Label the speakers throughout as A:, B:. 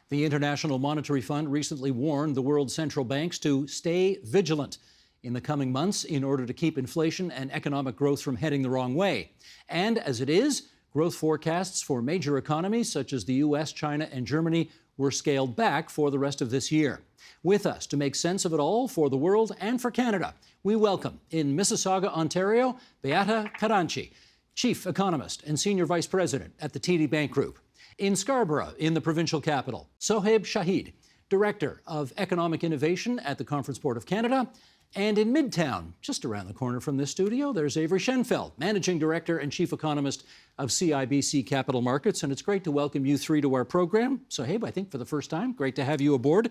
A: The International Monetary Fund recently warned the world's central banks to stay vigilant in the coming months in order to keep inflation and economic growth from heading the wrong way. And as it is, growth forecasts for major economies such as the US, China, and Germany were scaled back for the rest of this year. With us to make sense of it all for the world and for Canada, we welcome in Mississauga, Ontario, Beata Caranci, Chief Economist and Senior Vice President at the TD Bank Group. In Scarborough, in the provincial capital, Sohaib Shahid, Director of Economic Innovation at the Conference Board of Canada. And in Midtown, just around the corner from this studio, there's Avery Shenfeld, Managing Director and Chief Economist of CIBC Capital Markets. And it's great to welcome you three to our program. Sohaib, I think for the first time, great to have you aboard.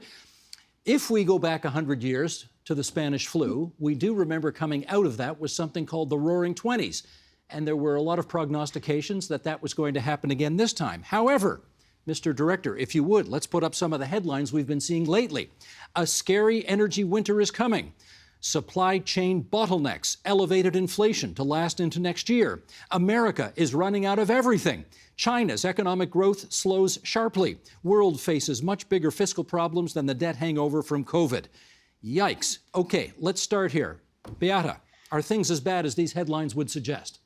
A: If we go back 100 years to the Spanish flu, we do remember coming out of that with something called the Roaring Twenties. And there were a lot of prognostications that that was going to happen again this time. However, Mr. Director, if you would, let's put up some of the headlines we've been seeing lately. A scary energy winter is coming. Supply chain bottlenecks, elevated inflation to last into next year. America is running out of everything. China's economic growth slows sharply. World faces much bigger fiscal problems than the debt hangover from COVID. Yikes. Okay, let's start here. Beata, are things as bad as these headlines would suggest?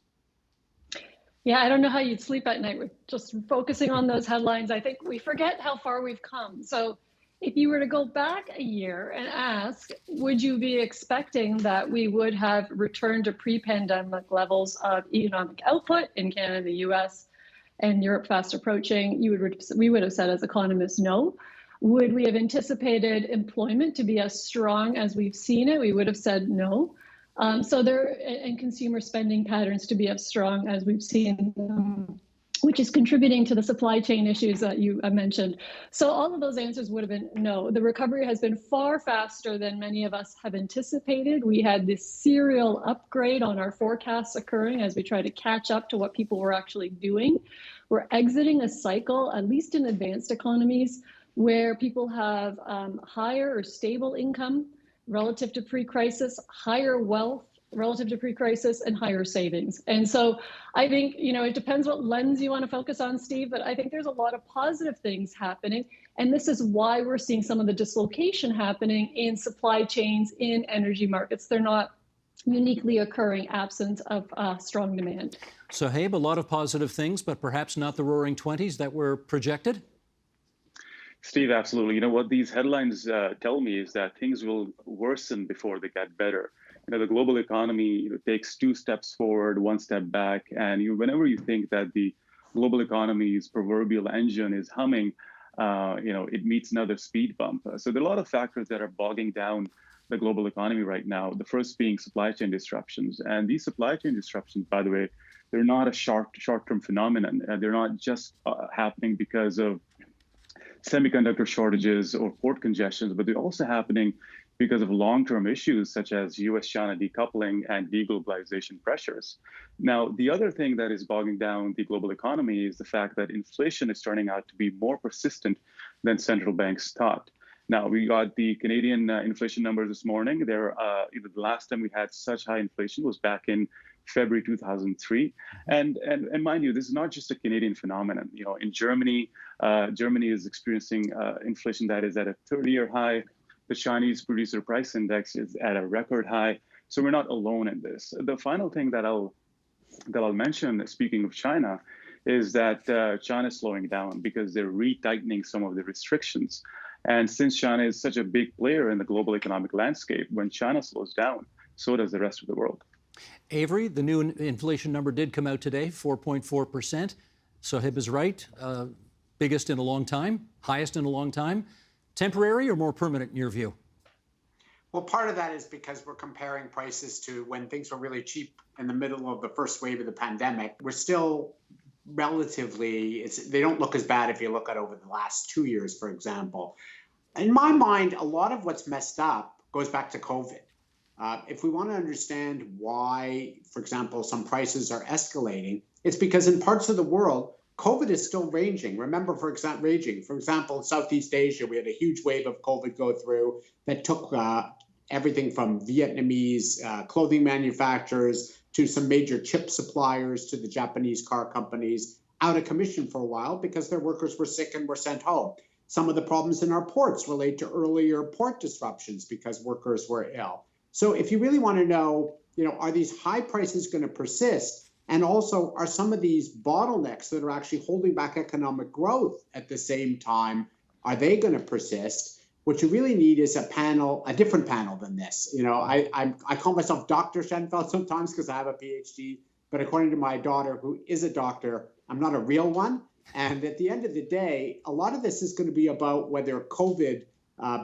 B: Yeah, I don't know how you'd sleep at night with just focusing on those headlines. I think we forget how far we've come. So if you were to go back a year and ask, would you be expecting that we would have returned to pre-pandemic levels of economic output in Canada, the US, and Europe fast approaching? We would have said as economists, no. Would we have anticipated employment to be as strong as we've seen it? We would have said no. And consumer spending patterns to be as strong as we've seen them, which is contributing to the supply chain issues that you mentioned. So all of those answers would have been no. The recovery has been far faster than many of us have anticipated. We had this serial upgrade on our forecasts occurring as we try to catch up to what people were actually doing. We're exiting a cycle, at least in advanced economies, where people have higher or stable income relative to pre-crisis, higher wealth relative to pre-crisis, and higher savings. And so I think, it depends what lens you want to focus on, Steve, but I think there's a lot of positive things happening. And this is why we're seeing some of the dislocation happening in supply chains, in energy markets. They're not uniquely occurring absent of strong demand.
A: Sohaib, a lot of positive things, but perhaps not the Roaring Twenties that were projected?
C: Steve, absolutely. What these headlines tell me is that things will worsen before they get better. The global economy takes 2 steps forward, 1 step back. And whenever you think that the global economy's proverbial engine is humming, it meets another speed bump. So there are a lot of factors that are bogging down the global economy right now. The first being supply chain disruptions. And these supply chain disruptions, by the way, they're not a short-term phenomenon. They're not just happening because of semiconductor shortages or port congestions, but they're also happening because of long-term issues such as US-China decoupling and deglobalization pressures. Now, the other thing that is bogging down the global economy is the fact that inflation is turning out to be more persistent than central banks thought. Now, we got the Canadian inflation numbers this morning. The last time we had such high inflation was back in February 2003. And mind you, this is not just a Canadian phenomenon. In Germany, Germany is experiencing inflation that is at a 30-year high. The Chinese producer price index is at a record high. So we're not alone in this. The final thing that I'll mention, speaking of China, is that China is slowing down because they're retightening some of the restrictions. And since China is such a big player in the global economic landscape, when China slows down, so does the rest of the world.
A: Avery, the new inflation number did come out today, 4.4%. Sohaib is right, biggest in a long time, highest in a long time. Temporary or more permanent in your view?
D: Well, part of that is because we're comparing prices to when things were really cheap in the middle of the first wave of the pandemic. We're still relatively, they don't look as bad if you look at over the last 2 years, for example. In my mind, a lot of what's messed up goes back to COVID. If we want to understand why, for example, some prices are escalating, it's because in parts of the world, COVID is still raging. Remember, for example, in Southeast Asia, we had a huge wave of COVID go through that took everything from Vietnamese clothing manufacturers to some major chip suppliers to the Japanese car companies out of commission for a while because their workers were sick and were sent home. some of the problems in our ports relate to earlier port disruptions because workers were ill. So if you really want to know, are these high prices going to persist? And also, are some of these bottlenecks that are actually holding back economic growth at the same time, are they going to persist? What you really need is a different panel than this. I call myself Dr. Shenfeld sometimes because I have a PhD, but according to my daughter, who is a doctor, I'm not a real one. And at the end of the day, a lot of this is going to be about whether COVID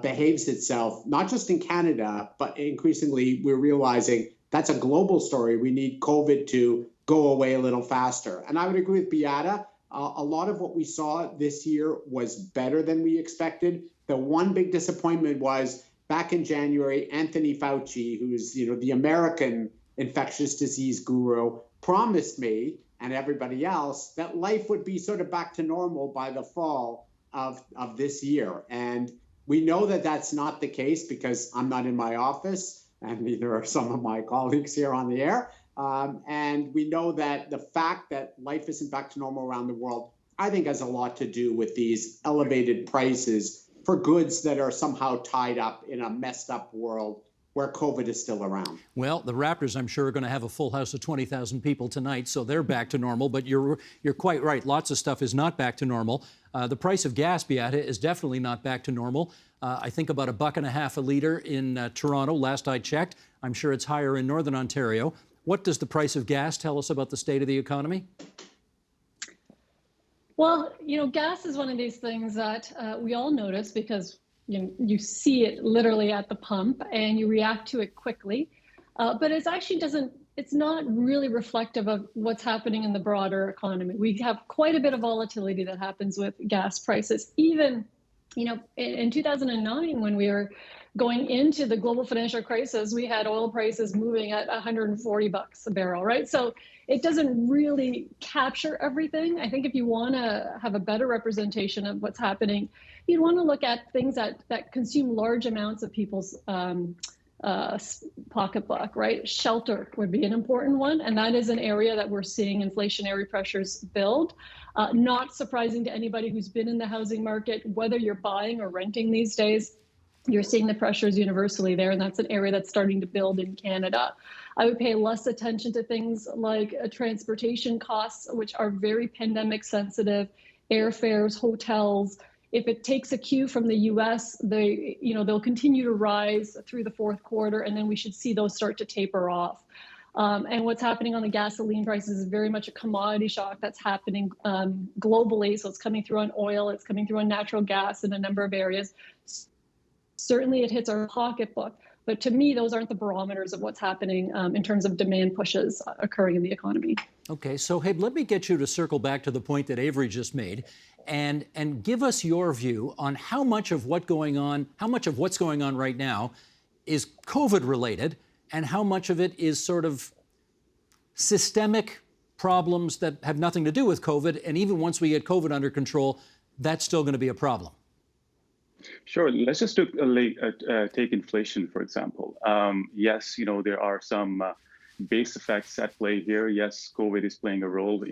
D: behaves itself, not just in Canada, but increasingly we're realizing that's a global story. We need COVID to go away a little faster. And I would agree with Beata. A lot of what we saw this year was better than we expected. The one big disappointment was back in January, Anthony Fauci, who's the American infectious disease guru, promised me and everybody else that life would be sort of back to normal by the fall of this year. And we know that that's not the case because I'm not in my office and neither are some of my colleagues here on the air. And we know that the fact that life isn't back to normal around the world, I think has a lot to do with these elevated prices for goods that are somehow tied up in a messed up world where COVID is still around.
A: Well, the Raptors, I'm sure, are going to have a full house of 20,000 people tonight, so they're back to normal. But you're quite right. Lots of stuff is not back to normal. The price of gas, Beata, is definitely not back to normal. I think about $1.50 a litre in Toronto, last I checked. I'm sure it's higher in Northern Ontario. What does the price of gas tell us about the state of the economy?
B: Well, gas is one of these things that we all notice because you see it literally at the pump and you react to it quickly. But it's not really reflective of what's happening in the broader economy. We have quite a bit of volatility that happens with gas prices. Even, in 2009, when we were going into the global financial crisis, we had oil prices moving at $140 a barrel, right? So it doesn't really capture everything. I think if you want to have a better representation of what's happening, you'd want to look at things that consume large amounts of people's pocketbook, right? Shelter would be an important one. And that is an area that we're seeing inflationary pressures build. Not surprising to anybody who's been in the housing market, whether you're buying or renting these days, you're seeing the pressures universally there. And that's an area that's starting to build in Canada. I would pay less attention to things like transportation costs, which are very pandemic sensitive, airfares, hotels. If it takes a cue from the U.S., they'll continue to rise through the fourth quarter, and then we should see those start to taper off. And what's happening on the gasoline prices is very much a commodity shock that's happening globally. So it's coming through on oil, it's coming through on natural gas in a number of areas. Certainly it hits our pocketbook. But to me, those aren't the barometers of what's happening in terms of demand pushes occurring in the economy. Okay,
A: so Sohaib, let me get you to circle back to the point that Avery just made and give us your view on how much of what's going on right now is COVID related and how much of it is sort of systemic problems that have nothing to do with COVID. And even once we get COVID under control, that's still going to be a problem.
C: Sure. Let's just take inflation, for example. Yes, there are some base effects at play here. Yes, COVID is playing a role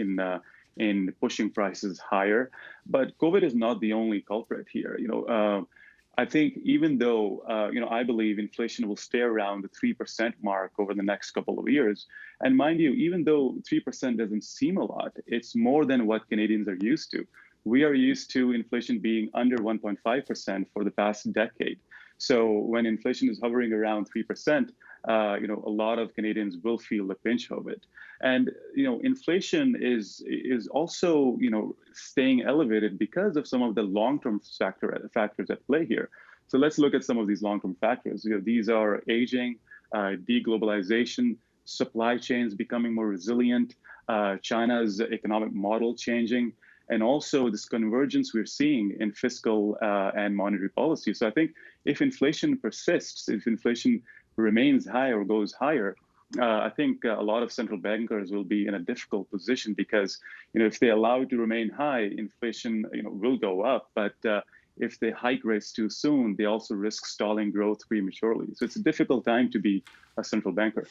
C: in pushing prices higher, but COVID is not the only culprit here. I think even though, I believe inflation will stay around the 3% mark over the next couple of years. And mind you, even though 3% doesn't seem a lot, it's more than what Canadians are used to. We are used to inflation being under 1.5% for the past decade. So when inflation is hovering around 3%, a lot of Canadians will feel the pinch of it. And, inflation is also, staying elevated because of some of the long-term factors at play here. So let's look at some of these long-term factors. These are aging, deglobalization, supply chains becoming more resilient, China's economic model changing, and also this convergence we're seeing in fiscal and monetary policy. So I think if inflation persists, if inflation remains high or goes higher, I think a lot of central bankers will be in a difficult position because, if they allow it to remain high, inflation, will go up. But if they hike rates too soon, they also risk stalling growth prematurely. So it's a difficult time to be a central banker.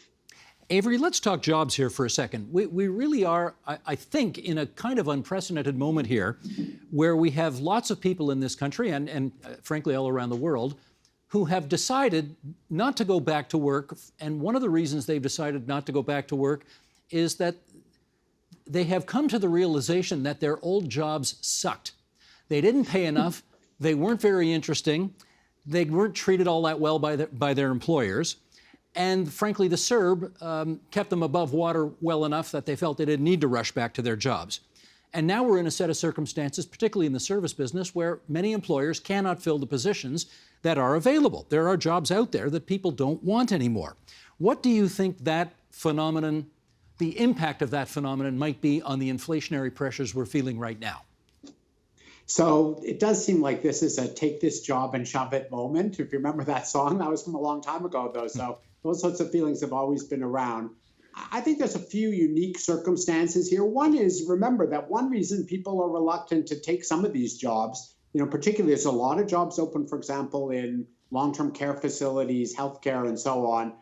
A: Avery, let's talk jobs here for a second. We really are, I think, in a kind of unprecedented moment here where we have lots of people in this country and frankly, all around the world who have decided not to go back to work. And one of the reasons they've decided not to go back to work is that they have come to the realization that their old jobs sucked. They didn't pay enough. They weren't very interesting. They weren't treated all that well by their employers. And frankly, the CERB kept them above water well enough that they felt they didn't need to rush back to their jobs. And now we're in a set of circumstances, particularly in the service business, where many employers cannot fill the positions that are available. There are jobs out there that people don't want anymore. What do you think that phenomenon, the impact of that phenomenon might be on the inflationary pressures we're feeling right now?
D: So it does seem like this is a take this job and shove it moment. If you remember that song, that was from a long time ago, though. So those sorts of feelings have always been around. I think there's a few unique circumstances here. One is, remember that one reason people are reluctant to take some of these jobs, particularly there's a lot of jobs open, for example, in long-term care facilities, healthcare, and so on,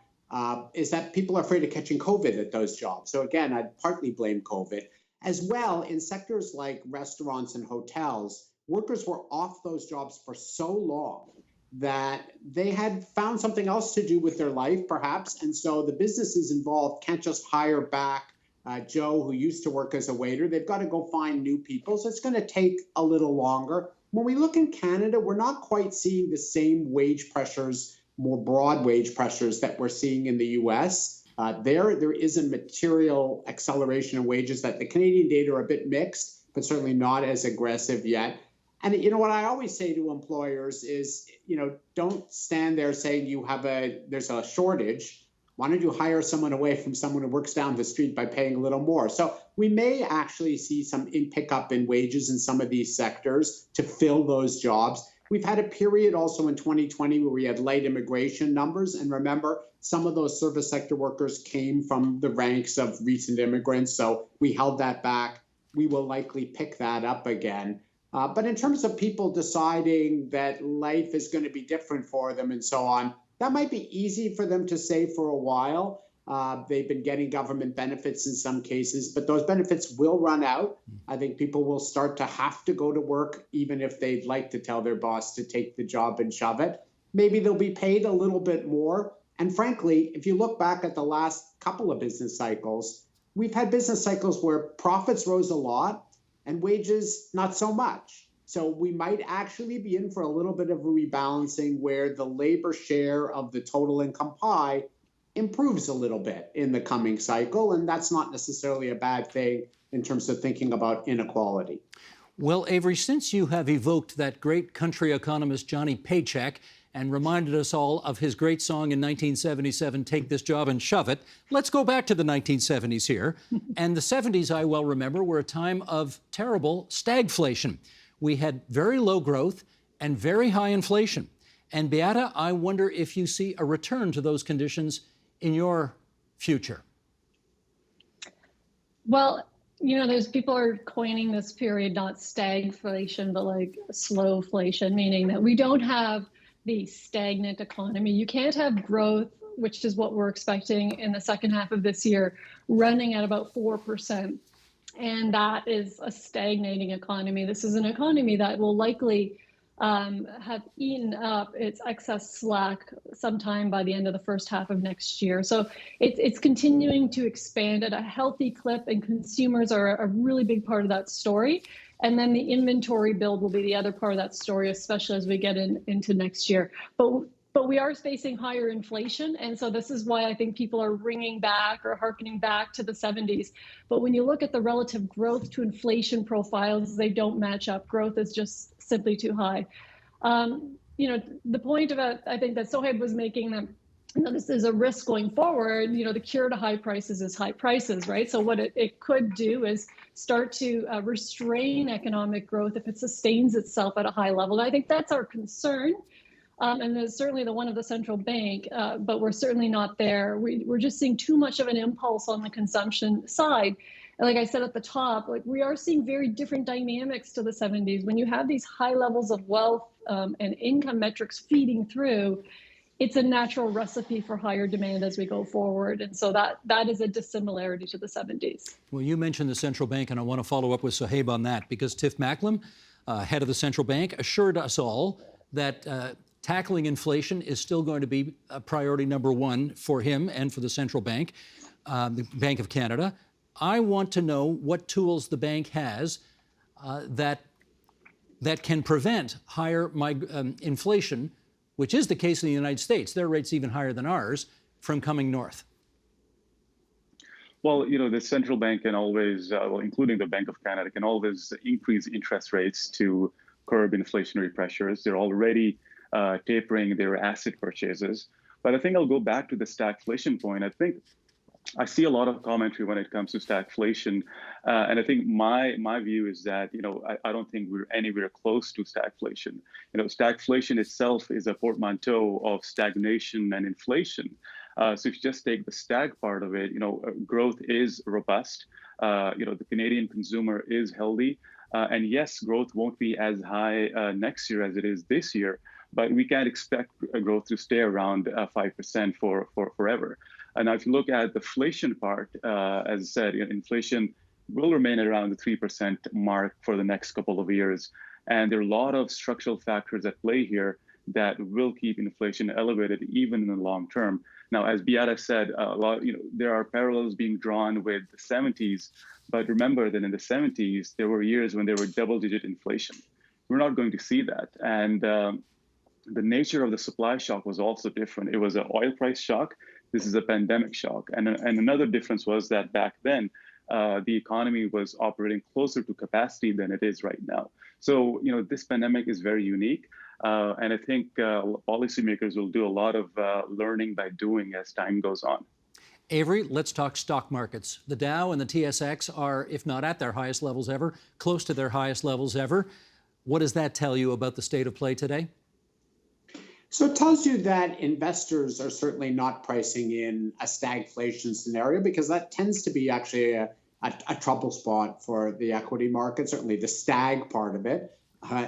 D: is that people are afraid of catching COVID at those jobs. So again, I'd partly blame COVID. As well, in sectors like restaurants and hotels, workers were off those jobs for so long that they had found something else to do with their life, perhaps. And so the businesses involved can't just hire back Joe, who used to work as a waiter. They've got to go find new people. So it's going to take a little longer. When we look in Canada, we're not quite seeing the same wage pressures, more broad wage pressures that we're seeing in the US. There is a material acceleration in wages that the Canadian data are a bit mixed, but certainly not as aggressive yet. And what I always say to employers is, don't stand there saying there's a shortage. Why don't you hire someone away from someone who works down the street by paying a little more? So we may actually see some pickup in wages in some of these sectors to fill those jobs. We've had a period also in 2020 where we had light immigration numbers. And remember, some of those service sector workers came from the ranks of recent immigrants. So we held that back. We will likely pick that up again. But in terms of people deciding that life is going to be different for them and so on, that might be easy for them to say for a while. They've been getting government benefits in some cases, but those benefits will run out. I think people will start to have to go to work, even if they'd like to tell their boss to take the job and shove it. Maybe they'll be paid a little bit more. And frankly, if you look back at the last couple of business cycles, we've had business cycles where profits rose a lot and wages not so much. So we might actually be in for a little bit of a rebalancing where the labor share of the total income pie improves a little bit in the coming cycle. And that's not necessarily a bad thing in terms of thinking about inequality.
A: Well, Avery, since you have evoked that great country economist Johnny Paycheck and reminded us all of his great song in 1977, Take This Job and Shove It, let's go back to the 1970s here. And the 70s, I well remember, were a time of terrible stagflation. We had very low growth and very high inflation. And Beata, I wonder if you see a return to those conditions in your future.
B: Well, there's people are coining this period not stagflation, but like slowflation, meaning that we don't have the stagnant economy. You can't have growth, which is what we're expecting in the second half of this year, running at about 4%. And that is a stagnating economy. This is an economy that will likely have eaten up its excess slack sometime by the end of the first half of next year. So it's continuing to expand at a healthy clip, and consumers are a really big part of that story. And then the inventory build will be the other part of that story, especially as we get into next year. But we are facing higher inflation. And so this is why I think people are ringing back or hearkening back to the 70s. But when you look at the relative growth to inflation profiles, they don't match up. Growth is just simply too high. The point about, I think, that Sohaib was making, that this is a risk going forward. The cure to high prices is high prices, right? So what it could do is start to restrain economic growth if it sustains itself at a high level. And I think that's our concern. And it's certainly the one of the central bank, but we're certainly not there. We're just seeing too much of an impulse on the consumption side. And like I said at the top, we are seeing very different dynamics to the 70s. When you have these high levels of wealth and income metrics feeding through, it's a natural recipe for higher demand as we go forward. And so that is a dissimilarity to the 70s.
A: Well, you mentioned the central bank, and I want to follow up with Sohaib on that, because Tiff Macklem, head of the central bank, assured us all that tackling inflation is still going to be priority number one for him and for the central bank, the Bank of Canada. I want to know what tools the bank has that can prevent higher inflation, which is the case in the United States. Their rate's even higher than ours, from coming north.
C: Well, the central bank can always, including the Bank of Canada, can always increase interest rates to curb inflationary pressures. They're already tapering their asset purchases. But I think I'll go back to the stagflation point. I see a lot of commentary when it comes to stagflation, and I think my view is that I don't think we're anywhere close to stagflation. Stagflation itself is a portmanteau of stagnation and inflation. So if you just take the stag part of it, growth is robust. The Canadian consumer is healthy, and yes, growth won't be as high next year as it is this year, but we can't expect growth to stay around 5% for forever. And now, if you look at the inflation part, as I said, inflation will remain around the 3% mark for the next couple of years. And there are a lot of structural factors at play here that will keep inflation elevated even in the long term. Now, as Beata said, there are parallels being drawn with the 70s. But remember that in the 70s, there were years when there were double-digit inflation. We're not going to see that. And the nature of the supply shock was also different. It was an oil price shock. This is a pandemic shock. And another difference was that back then, the economy was operating closer to capacity than it is right now. So, this pandemic is very unique. And I think policymakers will do a lot of learning by doing as time goes on.
A: Avery, let's talk stock markets. The Dow and the TSX are, if not at their highest levels ever, close to their highest levels ever. What does that tell you about the state of play today?
D: So it tells you that investors are certainly not pricing in a stagflation scenario, because that tends to be actually a trouble spot for the equity market, certainly the stag part of it.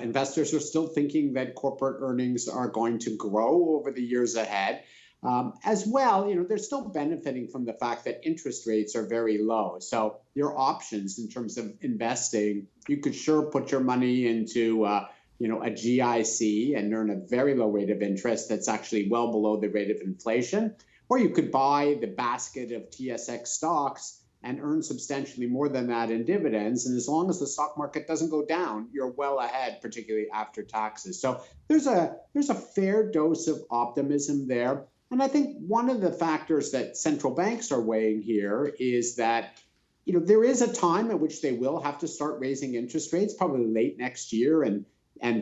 D: Investors are still thinking that corporate earnings are going to grow over the years ahead. As well, they're still benefiting from the fact that interest rates are very low. So your options in terms of investing, you could sure put your money into a GIC and earn a very low rate of interest that's actually well below the rate of inflation. Or you could buy the basket of TSX stocks and earn substantially more than that in dividends. And as long as the stock market doesn't go down, you're well ahead, particularly after taxes. So there's a fair dose of optimism there. And I think one of the factors that central banks are weighing here is that there is a time at which they will have to start raising interest rates, probably late next year and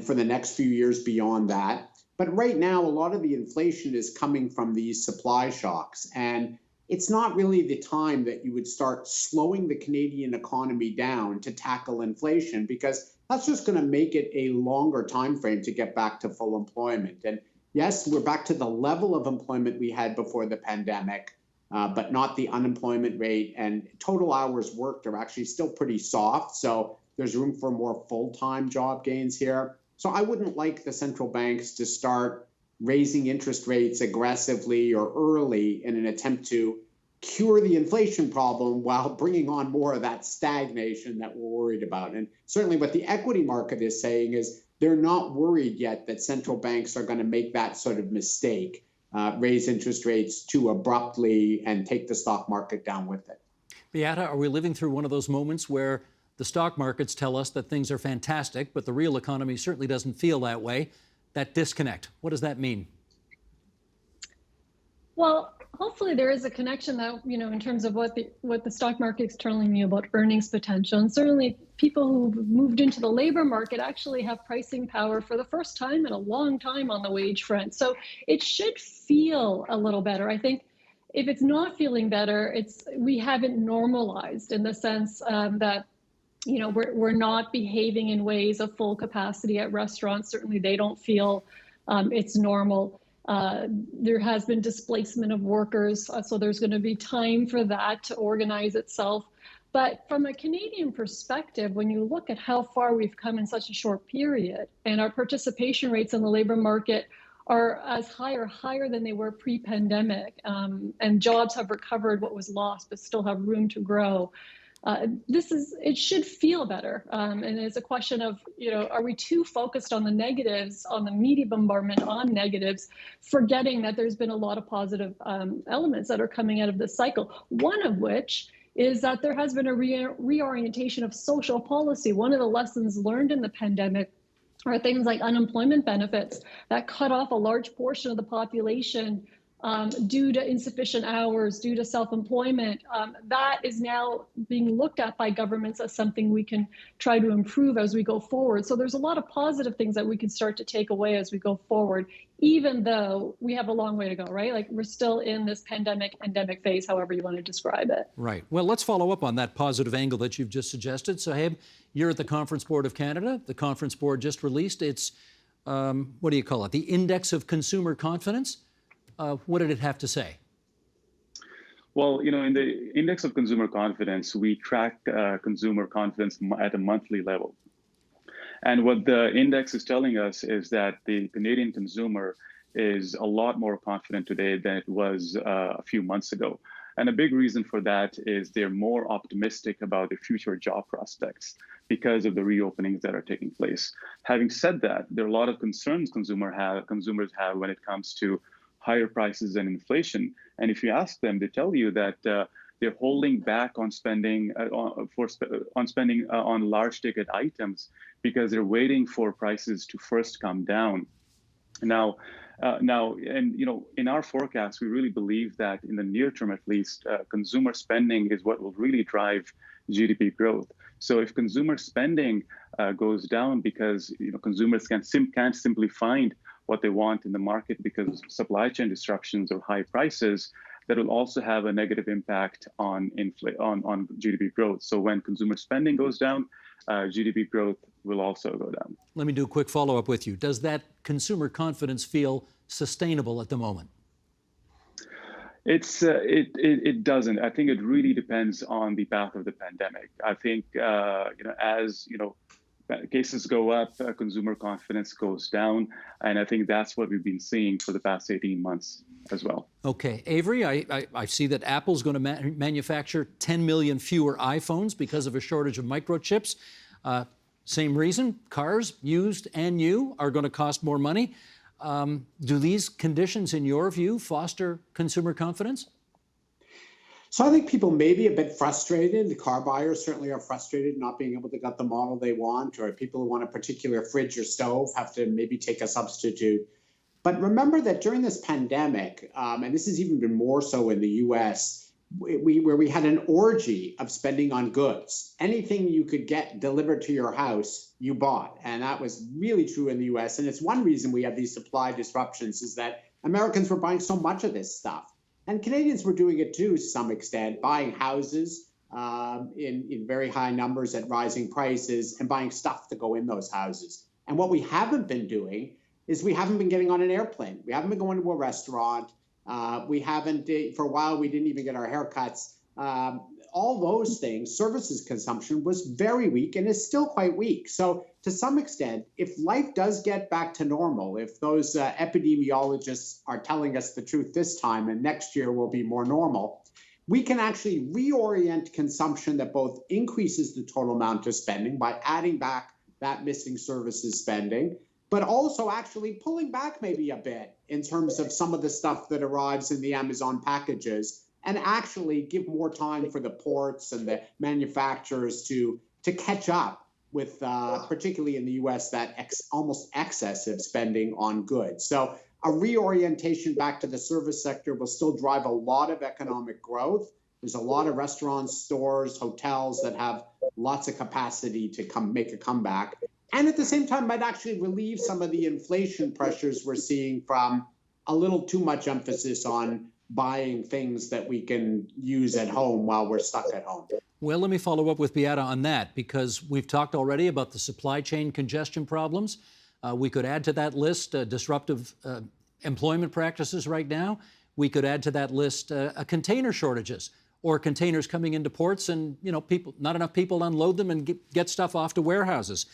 D: for the next few years beyond that. But right now, a lot of the inflation is coming from these supply shocks. And it's not really the time that you would start slowing the Canadian economy down to tackle inflation, because that's just going to make it a longer time frame to get back to full employment. And yes, we're back to the level of employment we had before the pandemic, but not the unemployment rate. And total hours worked are actually still pretty soft. So there's room for more full-time job gains here. So I wouldn't like the central banks to start raising interest rates aggressively or early in an attempt to cure the inflation problem while bringing on more of that stagnation that we're worried about. And certainly what the equity market is saying is they're not worried yet that central banks are going to make that sort of mistake, raise interest rates too abruptly and take the stock market down with it.
A: Beata, are we living through one of those moments where the stock markets tell us that things are fantastic, but the real economy certainly doesn't feel that way? That disconnect, what does that mean?
B: Well, hopefully there is a connection that, in terms of what the stock market's telling you about earnings potential. And certainly people who've moved into the labor market actually have pricing power for the first time in a long time on the wage front. So it should feel a little better. I think if it's not feeling better, we haven't normalized in the sense that we're not behaving in ways of full capacity at restaurants. Certainly they don't feel it's normal. There has been displacement of workers, so there's going to be time for that to organize itself. But from a Canadian perspective, when you look at how far we've come in such a short period, and our participation rates in the labor market are as high or higher than they were pre-pandemic, and jobs have recovered what was lost but still have room to grow. It should feel better. And it's a question of, are we too focused on the negatives, on the media bombardment on negatives, forgetting that there's been a lot of positive elements that are coming out of this cycle, one of which is that there has been a reorientation of social policy. One of the lessons learned in the pandemic are things like unemployment benefits that cut off a large portion of the population due to insufficient hours, due to self-employment. That is now being looked at by governments as something we can try to improve as we go forward. So there's a lot of positive things that we can start to take away as we go forward, even though we have a long way to go, right? Like, we're still in this endemic phase, however you want to describe it.
A: Right. Well, let's follow up on that positive angle that you've just suggested. Sohaib, you're at the Conference Board of Canada. The Conference Board just released its, what do you call it, the Index of Consumer Confidence. What did it have to say?
C: Well, in the Index of Consumer Confidence, we track consumer confidence at a monthly level. And what the index is telling us is that the Canadian consumer is a lot more confident today than it was a few months ago. And a big reason for that is they're more optimistic about the future job prospects because of the reopenings that are taking place. Having said that, there are a lot of concerns consumers have when it comes to higher prices and inflation. And if you ask them, they tell you that they're holding back on spending on large ticket items because they're waiting for prices to first come down. In our forecast, we really believe that in the near term, at least, consumer spending is what will really drive GDP growth. So if consumer spending goes down because consumers can't simply find what they want in the market because of supply chain disruptions or high prices, that will also have a negative impact on GDP growth. So when consumer spending goes down, GDP growth will also go down.
A: Let me do a quick follow-up with you. Does that consumer confidence feel sustainable at the moment?
C: It doesn't. I think it really depends on the path of the pandemic. I think as cases go up, consumer confidence goes down, and I think that's what we've been seeing for the past 18 months as well.
A: Okay, Avery, I see that Apple's going to manufacture 10 million fewer iPhones because of a shortage of microchips. Same reason, cars, used and new, are going to cost more money. Do these conditions, in your view, foster consumer confidence?
D: So I think people may be a bit frustrated. The car buyers certainly are frustrated not being able to get the model they want, or people who want a particular fridge or stove have to maybe take a substitute. But remember that during this pandemic, and this has even been more so in the US, where we had an orgy of spending on goods. Anything you could get delivered to your house, you bought. And that was really true in the US. And it's one reason we have these supply disruptions is that Americans were buying so much of this stuff. And Canadians were doing it too, to some extent, buying houses in very high numbers at rising prices and buying stuff to go in those houses. And what we haven't been doing is we haven't been getting on an airplane. We haven't been going to a restaurant. We haven't, for a while, we didn't even get our haircuts. All those things, services consumption was very weak and is still quite weak. So to some extent, if life does get back to normal, if those epidemiologists are telling us the truth this time and next year will be more normal, we can actually reorient consumption that both increases the total amount of spending by adding back that missing services spending, but also actually pulling back maybe a bit in terms of some of the stuff that arrives in the Amazon packages, and actually give more time for the ports and the manufacturers to catch up with, particularly in the US, that almost excessive spending on goods. So a reorientation back to the service sector will still drive a lot of economic growth. There's a lot of restaurants, stores, hotels that have lots of capacity to make a comeback. And at the same time, might actually relieve some of the inflation pressures we're seeing from a little too much emphasis on buying things that we can use at home while we're stuck at home.
A: Well, let me follow up with Beata on that, because we've talked already about the supply chain congestion problems. We could add to that list disruptive employment practices right now. We could add to that list container shortages, or containers coming into ports and not enough people unload them and get stuff off to warehouses.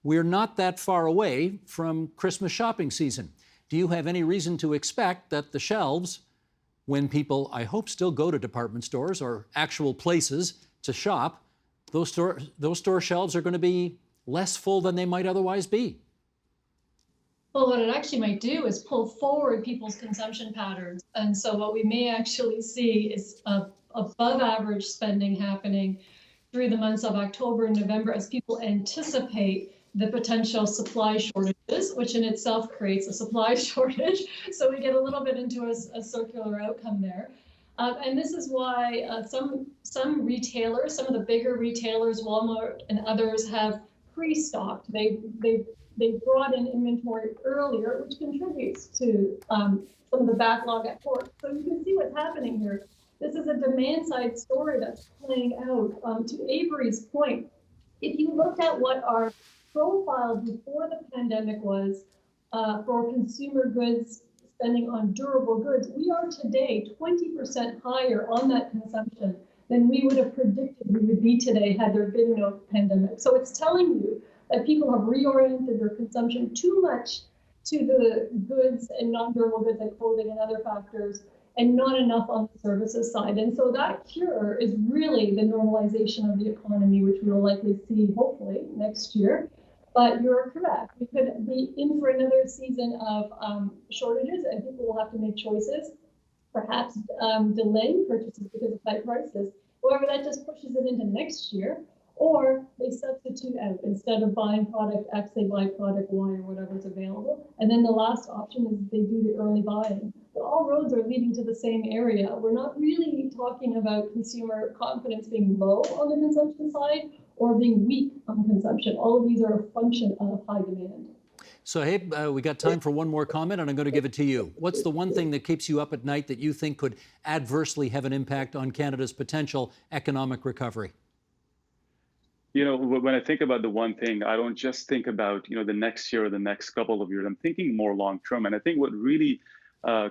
A: We're not that far away from Christmas shopping season. do you have any reason to expect that the shelves, when people, I hope, still go to department stores or actual places to shop, those store shelves are going to be less full than they might otherwise be?
B: Well, what it actually might do is pull forward people's consumption patterns. And so what we may actually see is above average spending happening through the months of October and November as people anticipate the potential supply shortages, which in itself creates a supply shortage. So we get a little bit into a circular outcome there. And this is why some retailers, some of the bigger retailers, Walmart and others, have pre-stocked. They brought in inventory earlier, which contributes to some of the backlog at port. So you can see what's happening here. This is a demand side story that's playing out. To Avery's point, if you looked at what our profile before the pandemic was for consumer goods spending on durable goods, we are today 20% higher on that consumption than we would have predicted we would be today had there been no pandemic. So it's telling you that people have reoriented their consumption too much to the goods and non-durable goods like clothing and other factors, and not enough on the services side. And so that cure is really the normalization of the economy, which we will likely see hopefully next year. But you're correct. We could be in for another season of shortages, and people will have to make choices, perhaps delaying purchases because of high prices. However, that just pushes it into next year, or they substitute out. Instead of buying product X, they buy product Y or whatever's available. And then the last option is they do the early buying. But all roads are leading to the same area. We're not really talking about consumer confidence being low on the consumption side or being weak on consumption. All of these are a function of high demand.
A: Sohaib, we got time for one more comment, and I'm going to give it to you. What's the one thing that keeps you up at night that you think could adversely have an impact on Canada's potential economic recovery?
C: You know, when I think about the one thing, I don't just think about, the next year or the next couple of years. I'm thinking more long term. And I think what really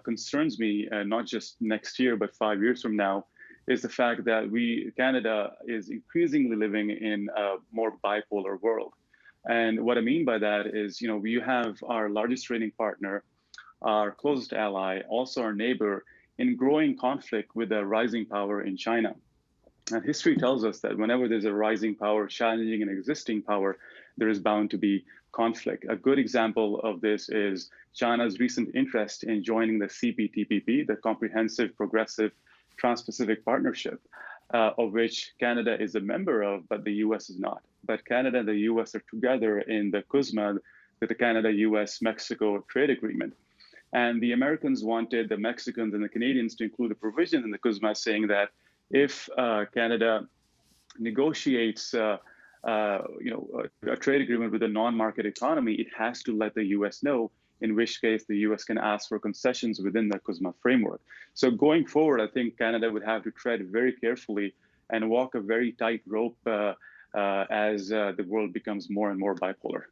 C: concerns me, not just next year, but 5 years from now, is the fact that Canada is increasingly living in a more bipolar world. And what I mean by that is, we have our largest trading partner, our closest ally, also our neighbor, in growing conflict with a rising power in China. And history tells us that whenever there's a rising power challenging an existing power, there is bound to be conflict. A good example of this is China's recent interest in joining the CPTPP, the Comprehensive Progressive Trans-Pacific Partnership, of which Canada is a member of, but the US is not. But Canada and the US are together in the CUSMA, the Canada-US-Mexico Trade Agreement. And the Americans wanted the Mexicans and the Canadians to include a provision in the CUSMA saying that if Canada negotiates a trade agreement with a non-market economy, it has to let the U.S. know, in which case the U.S. can ask for concessions within the CUSMA framework. So going forward, I think Canada would have to tread very carefully and walk a very tight rope as the world becomes more and more bipolar.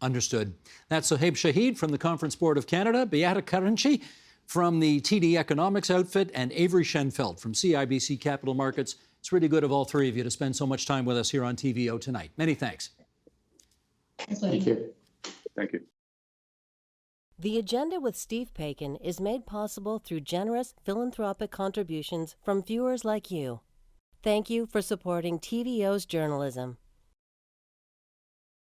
A: Understood. That's Sohaib Shahid from the Conference Board of Canada, Beata Caranci from the TD Economics outfit, and Avery Shenfeld from CIBC Capital Markets. It's really good of all three of you to spend so much time with us here on TVO tonight. Many thanks.
D: Thank you.
C: Thank you.
E: The Agenda with Steve Paikin is made possible through generous philanthropic contributions from viewers like you. Thank you for supporting TVO's journalism.